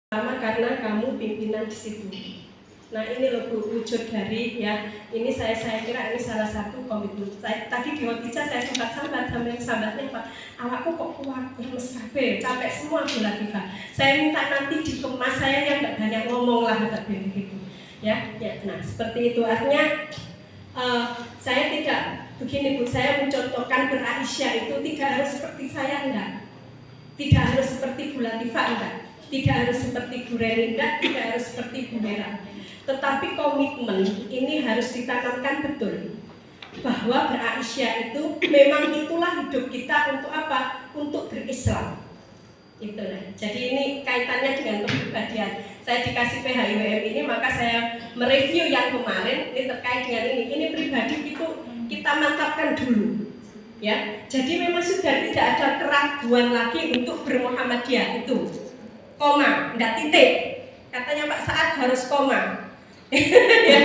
Pertama karena kamu pimpinan di situ. Nah ini loh Bu, wujud dari ya ini saya kira ini salah satu komitmen. Tadi di Hotija saya sempat sambatnya Pak, awakku kok kuat, lemes kabeh, capek semua Bu Latifah. Saya minta nanti dikemas, saya yang nggak banyak ngomong lah begitu. Ya, nah seperti itu artinya saya tidak begini Bu, saya mencontohkan Aisyah itu tidak harus seperti saya enggak, tidak harus seperti Bu Latifah enggak. Tidak harus seperti Bu Reni, tidak harus seperti Bu Mera. Tetapi komitmen ini harus ditanamkan betul. Bahwa Aisyah itu memang itulah hidup kita untuk apa? Untuk berislam. Itulah. Jadi ini kaitannya dengan kepribadian. Saya dikasih PHIWM ini, maka saya mereview yang kemarin ini terkait dengan ini. Ini pribadi itu kita mantapkan dulu. Ya. Jadi memang sudah tidak ada keraguan lagi untuk bermuhammadiyah itu. Koma, enggak titik. Katanya Pak Saad harus koma. Ya.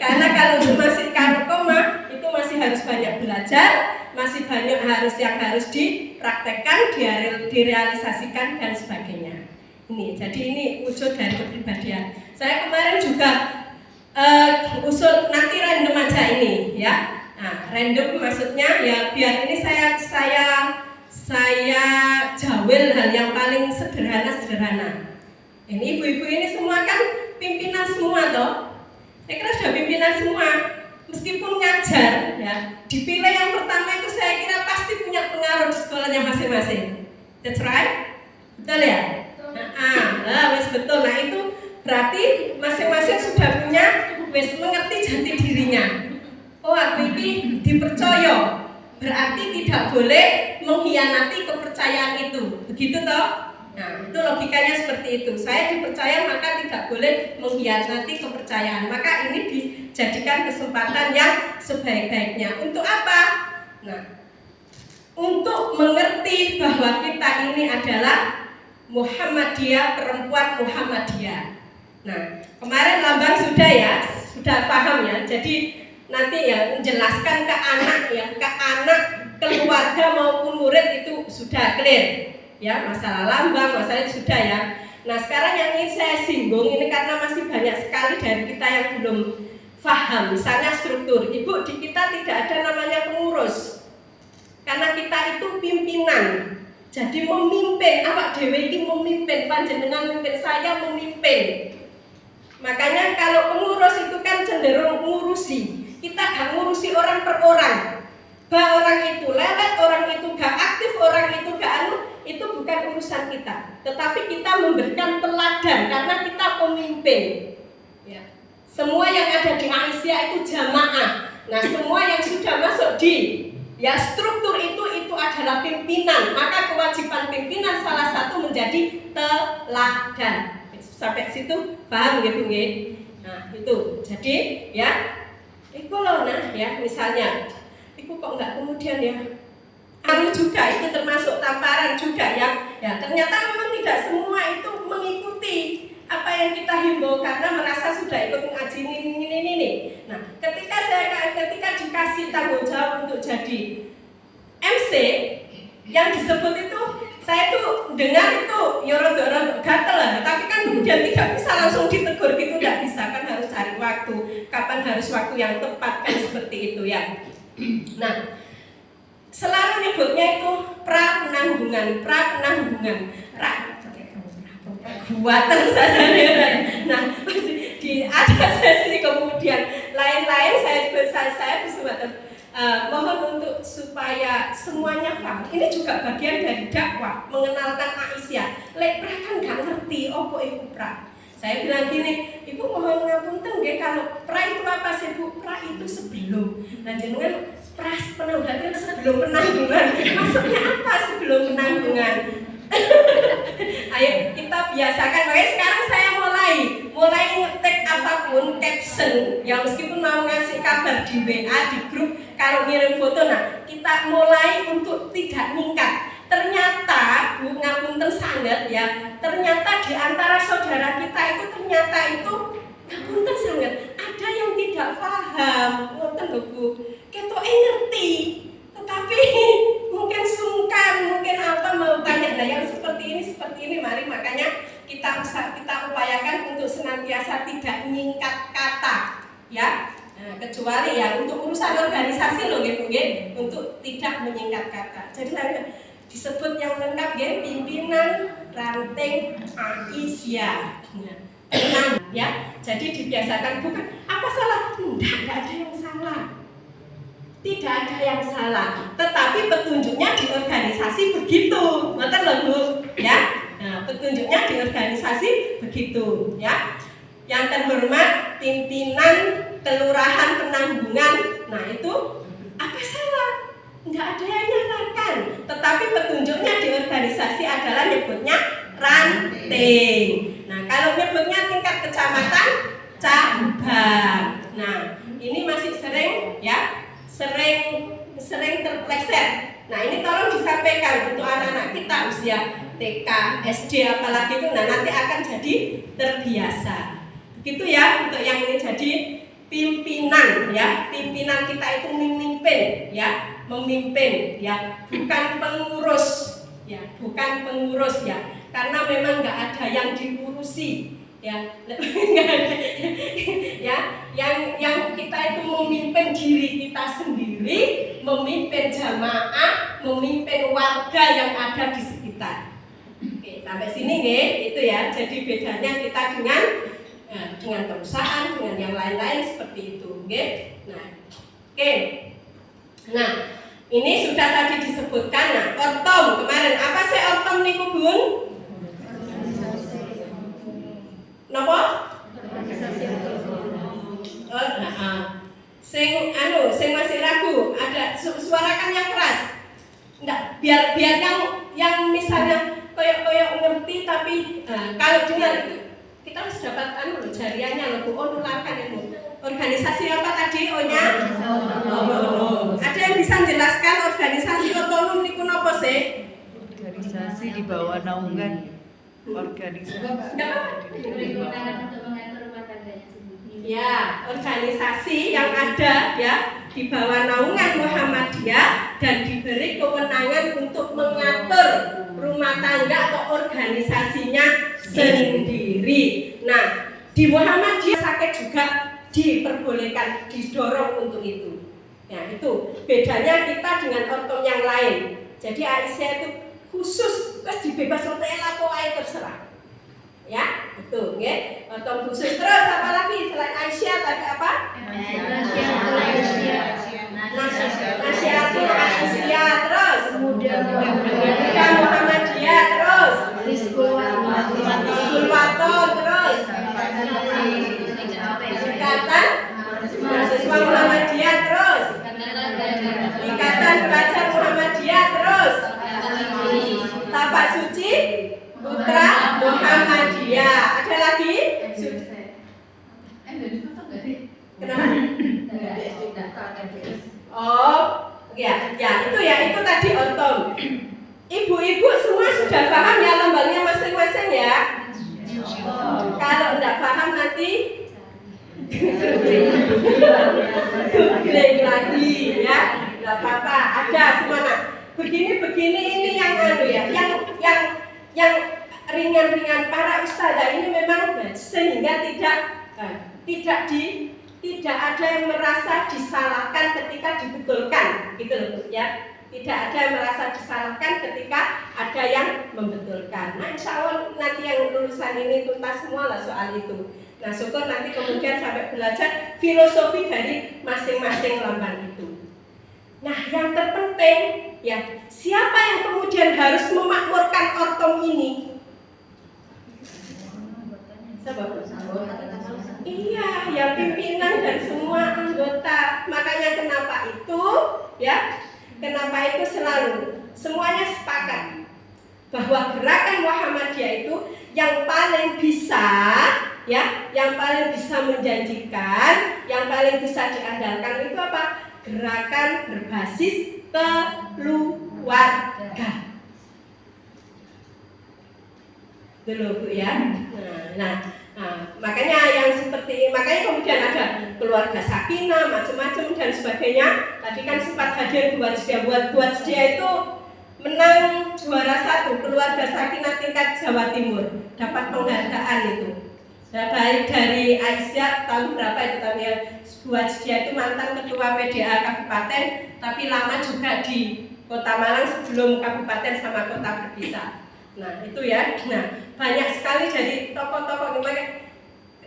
Karena kalau koma itu masih harus banyak belajar, masih banyak yang harus dipraktekkan, direalisasikan dan sebagainya. Ini, jadi ini wujud dari kepribadian. Saya kemarin juga usul nanti random aja ini, ya. Nah, random maksudnya ya biar ini saya jawel hal yang paling sederhana. Ini ibu-ibu ini semua kan pimpinan semua toh. Saya kira sudah pimpinan semua. Meskipun ngajar ya, dipilih yang pertama itu saya kira pasti punya pengaruh di sekolahnya masing-masing. That's right? Betul ya? Betul. Nah itu berarti masing-masing sudah punya mengerti jati dirinya. Oh aku ini dipercaya. Berarti tidak boleh mengkhianati kepercayaan itu, begitu toh? Nah, itu logikanya seperti itu. Saya dipercaya maka tidak boleh mengkhianati kepercayaan. Maka ini dijadikan kesempatan yang sebaik-baiknya. Untuk apa? Nah, untuk mengerti bahwa kita ini adalah Muhammadiyah, perempuan Muhammadiyah. Nah, kemarin lambang sudah ya, sudah paham ya. Jadi nanti ya menjelaskan ke anak ya, ke anak, keluarga maupun murid itu sudah clear ya, masalah lambang, masalah sudah ya. Nah sekarang yang ingin saya singgung ini karena masih banyak sekali dari kita yang belum paham, misalnya struktur. Ibu, di kita tidak ada namanya pengurus karena kita itu pimpinan. Jadi memimpin, awak dewe iki memimpin, panjenengan memimpin, saya memimpin. Makanya kalau pengurus itu kan cenderung ngurusi. Kita gak ngurusi orang per orang. Orang itu lelet, orang itu gak aktif, orang itu gak itu bukan urusan kita. Tetapi kita memberikan teladan karena kita pemimpin. Ya. Semua yang ada di Aisyah itu jamaah. Nah, semua yang sudah masuk di ya struktur itu adalah pimpinan. Maka kewajiban pimpinan salah satu menjadi teladan. Sampai situ paham ya Bu? Nah, itu. Jadi ya itu loh, nah ya misalnya itu kok enggak kemudian ya juga itu termasuk tamparan juga ya ternyata memang tidak semua itu mengikuti apa yang kita himbau karena merasa sudah ikut ngaji ini. Nah ketika dikasih tanggung jawab untuk jadi MC yang disebut itu saya tuh dengar itu yoro-yoro gatel lah, tapi kan kemudian tidak bisa langsung ditegur gitu, tidak bisa, kan harus cari waktu, kapan harus waktu yang tepat kan seperti itu ya. Nah, selalu nyebutnya itu pra-penanggungan, buatan saja. Nah, ada sesi kemudian lain-lain saya bisa mohon untuk supaya semuanya paham. Ini juga bagian dari dakwah, mengenalkan Aisyah. Lek pra kan gak ngerti opo iku pra. Saya bilang gini, Ibu mohon ngapunten nggih kalau pra itu apa sih Bu? Pra itu sebelum. Nah jenengan pra penanggungan sebelum penanggungan. Maksudnya apa sebelum penanggungan? Ayo kita biasakan. Makanya sekarang saya mulai ngetik apapun caption ya, meskipun mau ngasih kabar di WA di grup, kalau ngirim foto, nah kita mulai untuk tidak nyingkat. Ternyata Bu ngapunten sangat ya, ternyata di antara saudara kita itu ternyata itu ngapunten sangat ada yang tidak paham, ngoten lho Bu. Ketoke ngerti, tetapi mungkin sungkan, mungkin apa mau tanya Nah, yang seperti ini, mari makanya kita upayakan untuk senantiasa tidak menyingkat kata, ya. Nah, kecuali ya untuk urusan organisasi loh, nggih, untuk tidak menyingkat kata. Jadi disebut yang lengkap nggih, pimpinan ranting Aisyah. Nah, ya. Jadi dibiasakan, bukan apa salah, tidak ada yang salah. Tidak ada yang salah, tetapi petunjuknya di organisasi begitu, betul loh Bu, ya. Nah, petunjuknya di organisasi begitu, ya. Yang terhormat pimpinan kelurahan Penanggungan, nah itu apa salah? Nggak ada yang nyalakan, tetapi petunjuknya di organisasi adalah nyebutnya ranting. Nah, kalau nyebutnya tingkat kecamatan, cabang. Nah, ini masih sering, ya. Sering terpleset. Nah, ini tolong disampaikan untuk anak-anak kita usia TK, SD apalagi itu, nah nanti akan jadi terbiasa. Begitu ya untuk yang ini, jadi pimpinan, ya. Pimpinan kita itu memimpin, ya, memimpin, ya, bukan pengurus, ya, bukan pengurus, ya. Karena memang nggak ada yang diurusi, ya. Ya, yang kita itu memimpin diri kita sendiri, memimpin jamaah, memimpin warga yang ada di sekitar. Oke, sampai sini nggih, itu ya. Jadi bedanya kita dengan perusahaan, dengan yang lain-lain seperti itu, nggih. Nah, oke. Nah, ini sudah tadi disebutkan. Nah, ortom kemarin apa sih ortom niku, Bun? Napa? Sing masih ragu, ada suarakan yang keras. Enggak, biar yang misalnya koyok ngerti tapi kalau dengar itu kita harus dapat jariannya loh Bu, nularkan itu. Organisasi apa tadi O-nya? Ada yang bisa menjelaskan organisasi otonom niku napa sih? Organisasi di bawah naungan organisasi. Ya, organisasi yang ada ya di bawah naungan Muhammadiyah dan diberi kewenangan untuk mengatur rumah tangga atau organisasinya sendiri. Nah, di Muhammadiyah sakit juga diperbolehkan, didorong untuk itu. Ya, itu bedanya kita dengan ortom yang lain. Jadi Aisyah itu khusus, dibebas rela kok terserah. Ya, betul, ya. Ortom khusus. Terus apa lagi selain Aisyah tadi apa? Nasyiatul Aisyah, terus Muda Muhammadiyah, terus Sulwaton, terus Ikatan Mahasiswa Muhammadiyah, terus Ikatan Pelajar Muhammadiyah, terus Tapak Suci Putra Muhammadiyah. Ada lagi? Kenapa? Oh, ya itu tadi ortom. Ibu-ibu semua sudah paham ya lambangnya masing-masing ya. Kalau tidak paham nanti googling lagi ya. Tidak apa-apa. Ada semua. Nah, begini ini yang yang ringan-ringan para ustazah ini memang sehingga tidak ada yang merasa disalahkan ketika dibetulkan, gitu loh ya. Tidak ada yang merasa disalahkan ketika ada yang membetulkan. Nah, insya Allah nanti yang lulusan ini tuntas semua lah soal itu. Nah, syukur nanti kemudian sampai belajar filosofi dari masing-masing lambang itu. Nah, yang terpenting ya, siapa yang kemudian harus memakmurkan ortom ini? Iya, ya pimpinan dan semua anggota. Makanya kenapa itu, ya, kenapa itu selalu semuanya sepakat bahwa gerakan Muhammadiyah itu yang paling bisa, ya, yang paling bisa menjanjikan, yang paling bisa diandalkan itu apa? Gerakan berbasis keluarga. Dulu Bu ya. Makanya kemudian ada keluarga sakinah, macam-macam dan sebagainya. Tadi kan sempat hadir buat sedia itu menang juara 1 keluarga Sakinah tingkat Jawa Timur, dapat penghargaan itu. Nah, dari Aisyah tahun berapa itu tapi ya, dia itu mantan ketua PDA kabupaten, tapi lama juga di Kota Malang sebelum kabupaten sama kota berpisah. Nah itu ya, nah banyak sekali jadi tokoh-tokoh.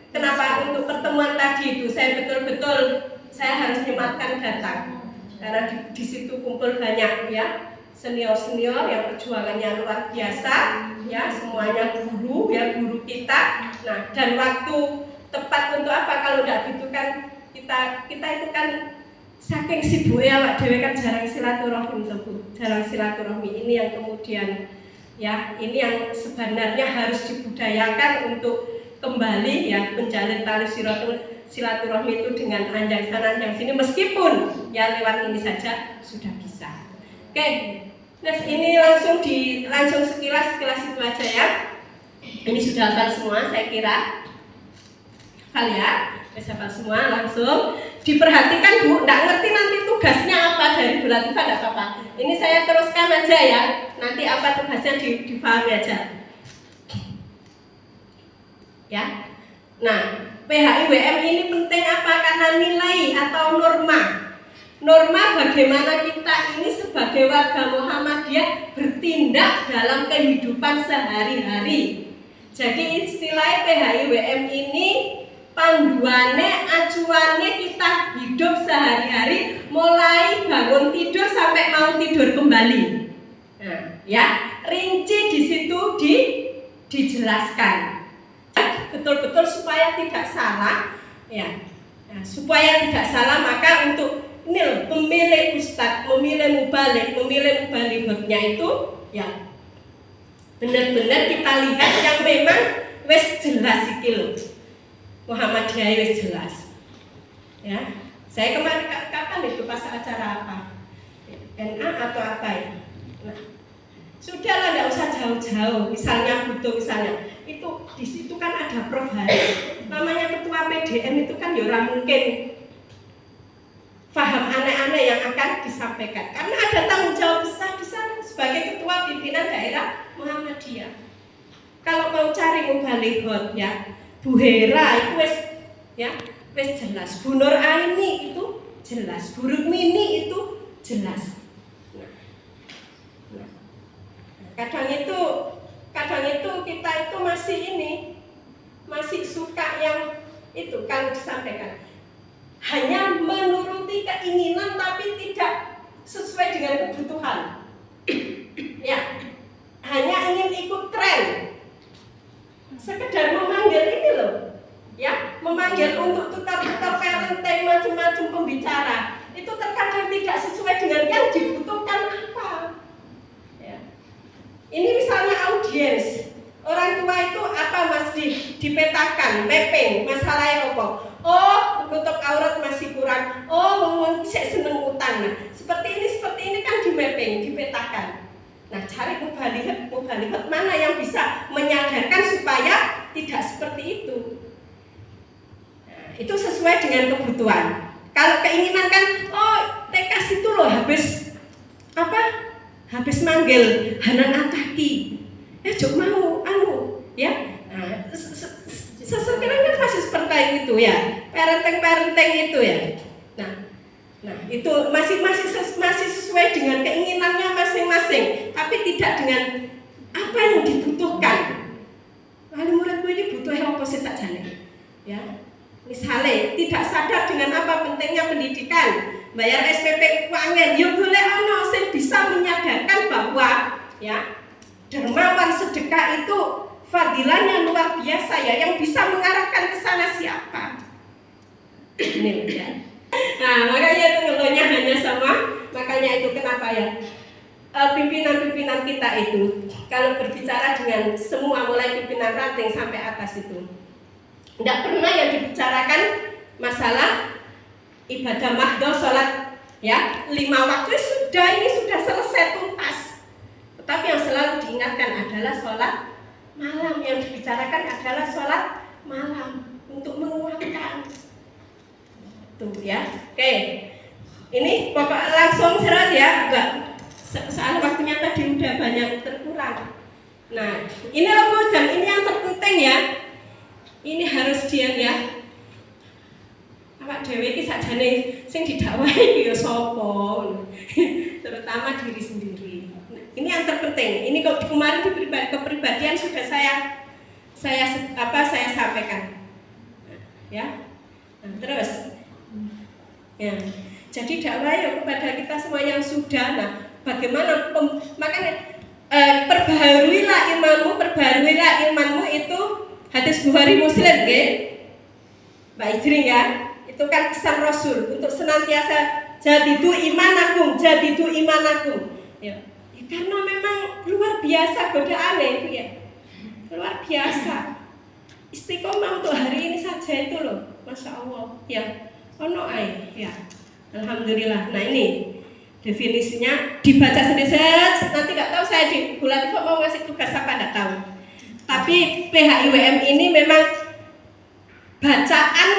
Kenapa untuk pertemuan tadi itu saya betul-betul saya harus nyematkan datang karena di situ kumpul banyak ya senior-senior yang perjuangannya luar biasa ya, semuanya guru ya, guru kita. Nah dan waktu tepat untuk apa kalau tidak gitu kan kita itu kan saking sibuknya Pak Dewi kan jarang silaturahmi ini yang kemudian ya ini yang sebenarnya harus dibudayakan untuk kembali ya menjalin tali silaturahmi itu dengan anjang sana anjang sini meskipun ya lewat ini saja sudah bisa. Oke, nah ini langsung sekilas itu aja ya. Ini sudah hafal semua saya kira. Hafal ya, hafal semua langsung. Diperhatikan Bu, nggak ngerti nanti tugasnya apa dari Bu Latifah nggak apa-apa. Ini saya teruskan aja ya. Nanti apa tugasnya dipahami aja. Ya. Nah, PHIWM ini penting apa? Karena nilai atau norma. Norma bagaimana kita ini sebagai warga Muhammadiyah bertindak dalam kehidupan sehari-hari. Jadi istilah PHIWM ini panduannya, acuannya kita hidup sehari-hari mulai bangun tidur sampai mau tidur kembali. Nah, ya, rinci di situ dijelaskan. Betul-betul supaya tidak salah, ya. Nah, supaya tidak salah maka untuk ini memilih ustadz, memilih mubalighotnya itu, ya benar-benar kita lihat yang memang wes jelas iki loh. Muhammadiyah wis jelas. Ya. Saya kemarin kapan itu pas acara apa? NA atau apa ya? Nah, sudahlah enggak usah jauh-jauh. Misalnya butuh itu di situ kan ada Prof Haris. Namanya ketua PDM itu kan ya ora mungkin paham aneh-aneh yang akan disampaikan. Karena ada tanggung jawab besar di sana sebagai ketua pimpinan daerah Muhammadiyah. Kalau mau cari mubalighot ya, Bu Hera itu wes jelas, Bu Nur Aini itu jelas, Bu Rukmini itu jelas. Nah, kadang itu kita itu masih suka yang itu kalau disampaikan hanya menuruti keinginan tapi tidak sesuai dengan kebutuhan. Ya, hanya ingin ikut tren. Sekedar memanggil ini loh, ya, memanggil untuk tukar-tukar parenting macam-macam pembicara itu terkadang tidak sesuai dengan yang dibutuhkan apa. Ya. Ini misalnya audiens, orang tua itu apa Mas dipetakan, mapping masalahnya apa? Oh, nutup aurat masih kurang. Oh, saya seneng utang. Nah, seperti ini kan di mapping, dipetakan. Nah, cari mubalighot mana yang bisa menyadarkan supaya tidak seperti itu. Nah, itu sesuai dengan kebutuhan. Kalau keinginan kan, oh TK itu loh habis manggil Hanan Ataki. Jok mau ya. Nah, sesekiranya kan masih seperti itu ya. Parenting itu ya. Nah, itu masih sesuai dengan keinginannya masing-masing, tapi tidak dengan apa yang dibutuhkan. Wali muridku ini butuh apa sih sakjane? Ya. Misalnya tidak sadar dengan apa pentingnya pendidikan, bayar SPP uangnya, ya boleh ono sing bisa menyadarkan bahwa ya dermawan sedekah itu fadilahnya luar biasa ya, yang bisa mengarahkan ke sana siapa? Ini ya. Nah, makanya itu ngeluhnya hanya sama, makanya itu kenapa ya pimpinan-pimpinan kita itu kalau berbicara dengan semua mulai pimpinan ranting sampai atas itu tidak pernah yang dibicarakan masalah ibadah mahdoh sholat ya 5 waktu sudah selesai tuntas, tetapi yang selalu diingatkan adalah sholat malam, yang dibicarakan adalah sholat malam untuk menguatkan. Tuh ya, oke. Ini Bapak langsung serat ya, enggak. Soal waktunya tadi Nah, ini loh dan ini yang terpenting ya. Ini harus dia ya. Awak dhewe iki sakjane sing didakwahi ya sapa? Terutama diri sendiri. Nah, ini yang terpenting. Ini kemarin di kepribadian sudah saya sampaikan. Ya. Nah, terus ya. Jadi dakwah ya kepada kita semua yang sudah. Nah, bagaimana makanya perbaharuilah imanmu itu hadis Bukhari Muslim nggih. Mbak Ijri ya. Itu kan pesan Rasul untuk senantiasa jadidu imanakum. Ya. Karena memang luar biasa godaannya itu ya. Luar biasa. Istiqomah untuk hari ini saja itu loh. Masya Allah. Ya. Ono ae ya. Alhamdulillah. Nah ini definisinya dibaca sendiri. Nanti nggak tahu saya di bulan itu mau ngasih tugas apa nggak tahu. Tapi PHIWM ini memang bacaan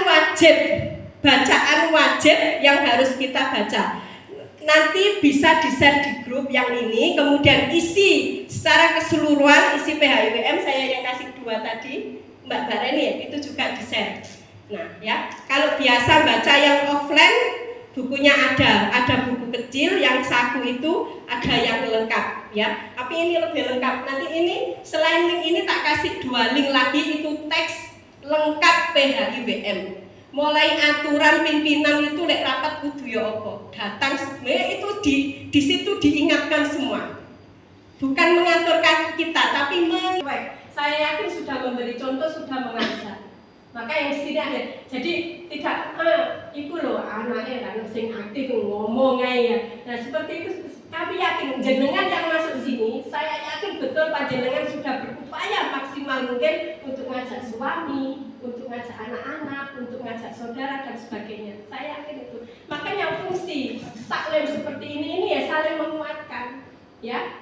wajib yang harus kita baca. Nanti bisa di-share di grup yang ini. Kemudian isi secara keseluruhan isi PHIWM saya yang kasih 2 tadi Mbak Bareni ya, itu juga di-share. Nah ya, kalau biasa baca yang offline bukunya ada buku kecil yang saku itu ada yang lengkap ya. Tapi ini lebih lengkap. Nanti ini selain link ini tak kasih 2 link lagi, itu teks lengkap PHIWM. Mulai aturan pimpinan itu lek rapat kudu ya apa. Datang itu di situ diingatkan semua. Bukan mengaturkan kita tapi saya yakin sudah memberi contoh, sudah mengajar. Maka yang sini ada. Jadi tidak iku loh anaknya kan sing aktif ngomong ya. Nah, seperti itu kami yakin jenengan yang masuk sini, saya yakin betul panjenengan sudah berupaya maksimal mungkin untuk ngajak suami, untuk ngajak anak-anak, untuk ngajak saudara dan sebagainya. Saya yakin itu. Makanya fungsi taklim seperti ini ya saling menguatkan, ya.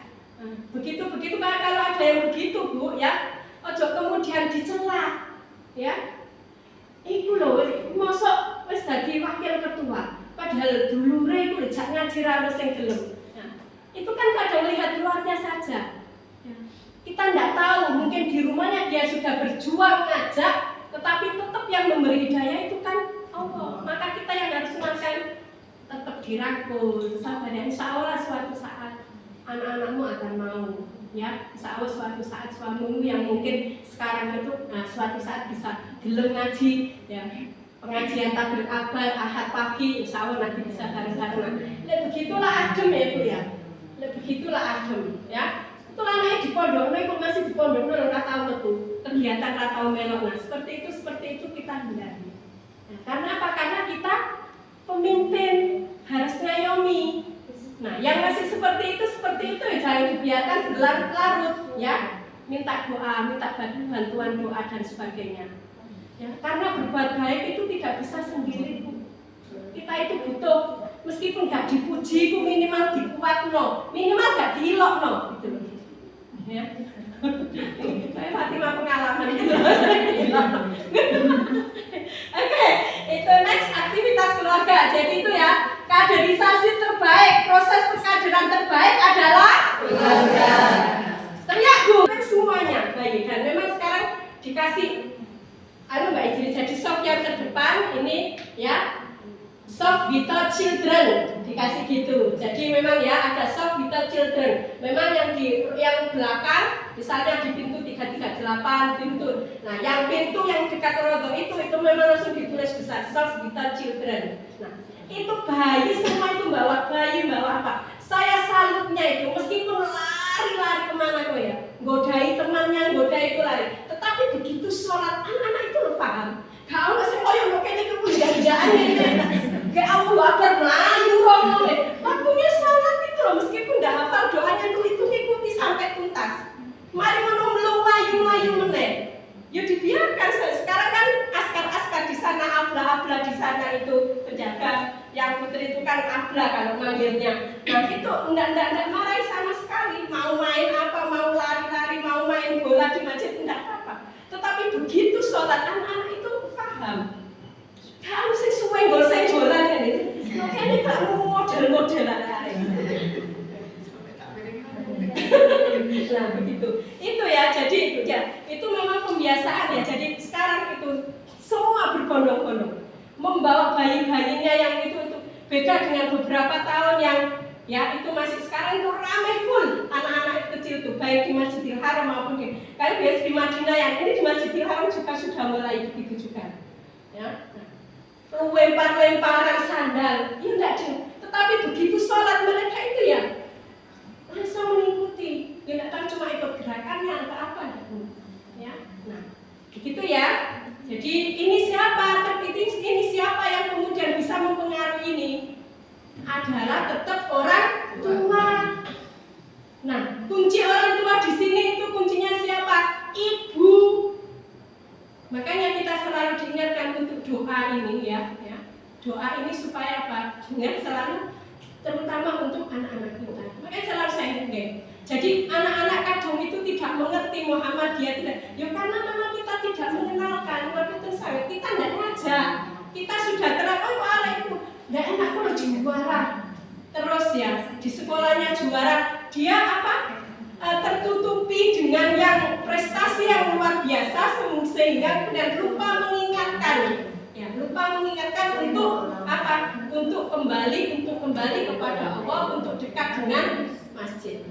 Begitu kalau ada yang begitu Bu, ya, ojo kemudian dicela, ya. Iku lho, mosok wis dadi wakil ketua, padahal dulure iku jak ngaji ra ono sing gelem. Itu kan pada melihat luarnya saja. Ya. Kita tidak tahu, mungkin di rumahnya dia sudah berjuang ngajak, tetapi tetap yang memberi hidayah itu kan Allah. Maka kita yang harus makan tetap dirangkul, sabar ya. Insya Allah suatu saat anak-anakmu akan mau, ya. Insya Allah suatu saat suamimu yang mungkin sekarang itu, suatu saat bisa gelem ngaji, ya. Pengajian tabligh akbar Ahad pagi, insya Allah nanti bisa bareng-bareng. Begitulah adem ya Bu ya. Begitulah adem ya. Itu anaknya di pondok, kok masih di pondok ora tau metu. Kegiatan ora tau melok. Nah, seperti itu kita hindari. Nah, karena apa? Karena kita pemimpin harus ngayomi. Nah, yang masih seperti itu ya jangan dibiarkan berlarut-larut ya. Minta doa, minta bantuan doa dan sebagainya. Ya, karena berbuat baik itu tidak bisa sendiri, Bu. Kita itu butuh, meskipun gak dipuji, itu minimal dikuatno, minimal gak diilokno, gitu loh. Ya. Saya Fatimah pengalaman itu. Oke, itu next aktivitas keluarga. Jadi itu ya, kaderisasi terbaik, proses perkaderan terbaik adalah keluarga. Teriak Bu, semuanya baik. Dan memang sekarang dikasih Mbak Ijri, jadi soft yang terdepan ini ya, soft without children dikasih gitu. Jadi memang ya ada soft without children. Memang yang belakang misalnya di pintu 338 pintu. Nah, yang pintu yang dekat rodo itu memang langsung ditulis besar soft without children. Nah, itu bayi semua itu bawa bayi, bawa apa? Saya salutnya itu meskipun lari-lari kemana kok ya, godai temannya, godai itu lari. Tetapi begitu sholat anak-anak itu lo paham. Kau nggak sih koyo nggak kayak kerjaan ini. Kayak Allah Akbar melayu romo. Waktunya sholat itu loh, meskipun nggak hafal doanya itu ikuti sampai tuntas. Mari melayu meneh. Ya dibiarkan. Sekarang kan askar di sana, abla di sana itu penjaga. Yang putri itu kan abla kalau manggilnya. Nah itu enggak marahi sama sekali. Mau main apa, mau lari-lari, mau main bola di masjid enggak apa-apa. Tetapi begitu sholat anak-anak itu paham. Kamu sih suwe gol saya bola kan itu. Makanya ini kamu model-modelan hari. Nah begitu. Itu ya, jadi itu memang pembiasaan ya. Jadi sekarang itu semua berbondong-bondong membawa bayi-bayinya yang itu beda dengan beberapa tahun yang ya itu masih sekarang itu ramai full anak-anak kecil tuh, baik di Masjidil Haram maupun kalau biasa di Madinah, yang ini di Masjidil Haram juga sudah mulai begitu juga ya. Lempar-lemparan sandal ya enggak, tetapi begitu sholat mereka itu ya bisa mengikuti, ya enggak tahu cuma ikut gerakannya atau apa ya. Nah begitu ya. Jadi ini siapa? Ini siapa yang kemudian bisa mempengaruhi ini? Adalah tetap orang tua. Nah, kunci orang tua di sini itu kuncinya siapa? Ibu. Makanya kita selalu diingatkan untuk doa ini ya. Doa ini supaya apa? Ingat selalu, terutama untuk anak-anak kita. Makanya selalu saya ingatkan. Jadi anak-anak kadang itu tidak mengerti Muhammadiyah, tidak. Ya karena memang kita tidak mengenalkan. Waktu itu kita tidak ngajak. Kita sudah terapkan itu. Tidak enak kalau juara. Terus ya di sekolahnya juara, dia apa? Tertutupi dengan yang prestasi yang luar biasa sehingga kemudian lupa mengingatkan. Ya, lupa mengingatkan untuk apa? Untuk kembali kepada Allah, untuk dekat dengan masjid.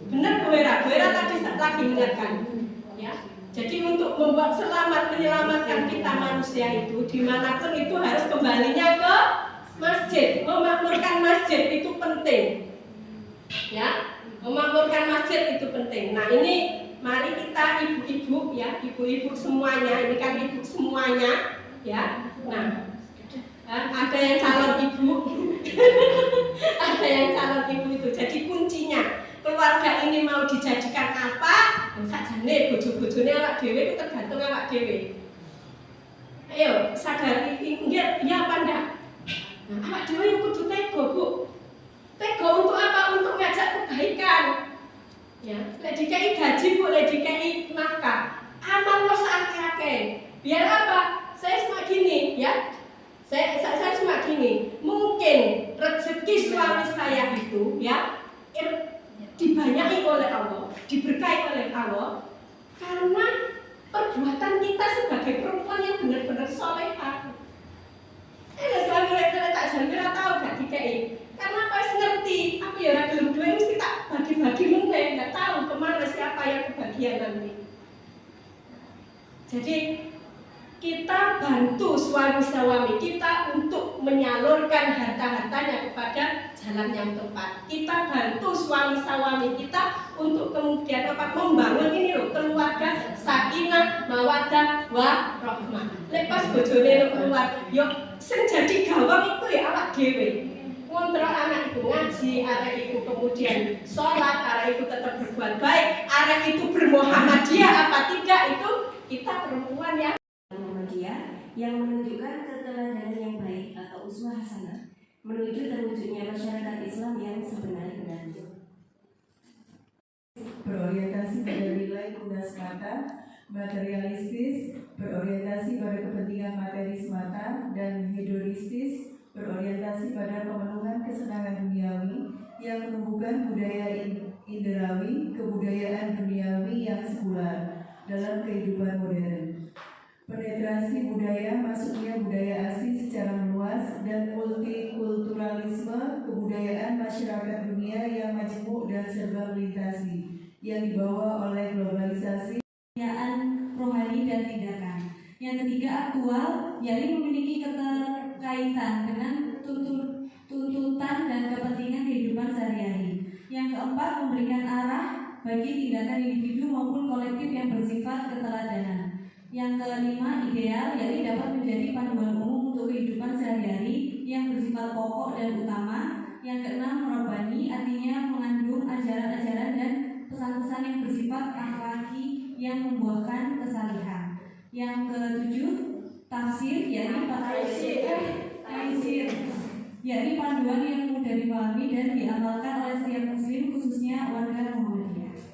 Benar Bu Hera tadi lagi mengingatkan. Ya. Jadi untuk membuat menyelamatkan kita manusia itu dimanapun itu harus kembalinya ke masjid. Memakmurkan masjid itu penting. Ya, memakmurkan masjid itu penting. Nah ini mari kita ibu-ibu ya, ibu-ibu semuanya, ini kan ibu semuanya ya. Nah ada yang calon ibu, ada yang calon ibu itu. Jadi kuncinya keluarga ini mau dijadikan apa? Sakjane bojo-bojone awak dhewe itu tergantung awak dhewe. Ayo sadari ya apa ndak? Nah, awak dhewe yang kudu tega, Bu. Tega untuk apa? Untuk ngajak kebaikan. Ya, lek dikai gaji, Bu, lek dikai nafkah. Amal lo sakake. Biar apa? Saya cuma gini, ya. Saya cuma gini. Mungkin rezeki suami saya itu, ya, dibanyaki oleh Allah, diberkahi oleh Allah, karena perbuatan kita sebagai perempuan yang benar-benar solehah. Selalu tak jangan tahu gak dikai. Karena pas ngerti, apa ya gelem duwe mesti tak bagi-bagi meneh, enggak tahu kemana siapa yang kebagian nanti. Jadi kita bantu suami kita untuk menyalurkan harta-hartanya kepada jalan yang tepat. Kita bantu suami kita untuk kemudian apa? Membangun ini loh, keluarga sakinah, mawaddah, warahmah. Lepas bojone keluar, yo sing jadi gawang itu ya awak dhewe. Ngontrol anak itu ngaji, arek itu kemudian sholat, arek itu tetap berbuat baik, arek itu bermuhammadiyah apa tidak, itu kita perempuan ya. Muhammadiyah yang menunjukkan keteladanan yang baik atau uswah hasanah menuju terwujudnya masyarakat Islam yang sebenar-benarnya. Berorientasi pada nilai guna semata, materialistis, berorientasi pada kepentingan materi semata, dan hedonistis, berorientasi pada pemenuhan kesenangan duniawi yang menumbuhkan budaya inderawi, kebudayaan duniawi yang sekular dalam kehidupan modern. Penetrasi budaya maksudnya budaya asing secara meluas dan multikulturalisme kebudayaan masyarakat dunia yang majmuk dan serba melintasi yang dibawa oleh globalisasi, rohani dan tindakan. Yang ketiga aktual, yakni memiliki keterkaitan dengan tuntutan dan kepentingan kehidupan sehari-hari. Yang keempat memberikan arah bagi tindakan individu maupun kolektif yang bersifat keteladanan. Yang kelima ideal, yakni dapat menjadi panduan umum untuk kehidupan sehari-hari yang bersifat pokok dan utama. Yang keenam merobani, artinya mengandung ajaran-ajaran dan pesan-pesan yang bersifat akhlaki yang membuahkan kesalihan. Yang ketujuh tafsir, yakni panduan yang mudah dipahami dan diamalkan oleh setiap muslim khususnya warga Muhammadiyah.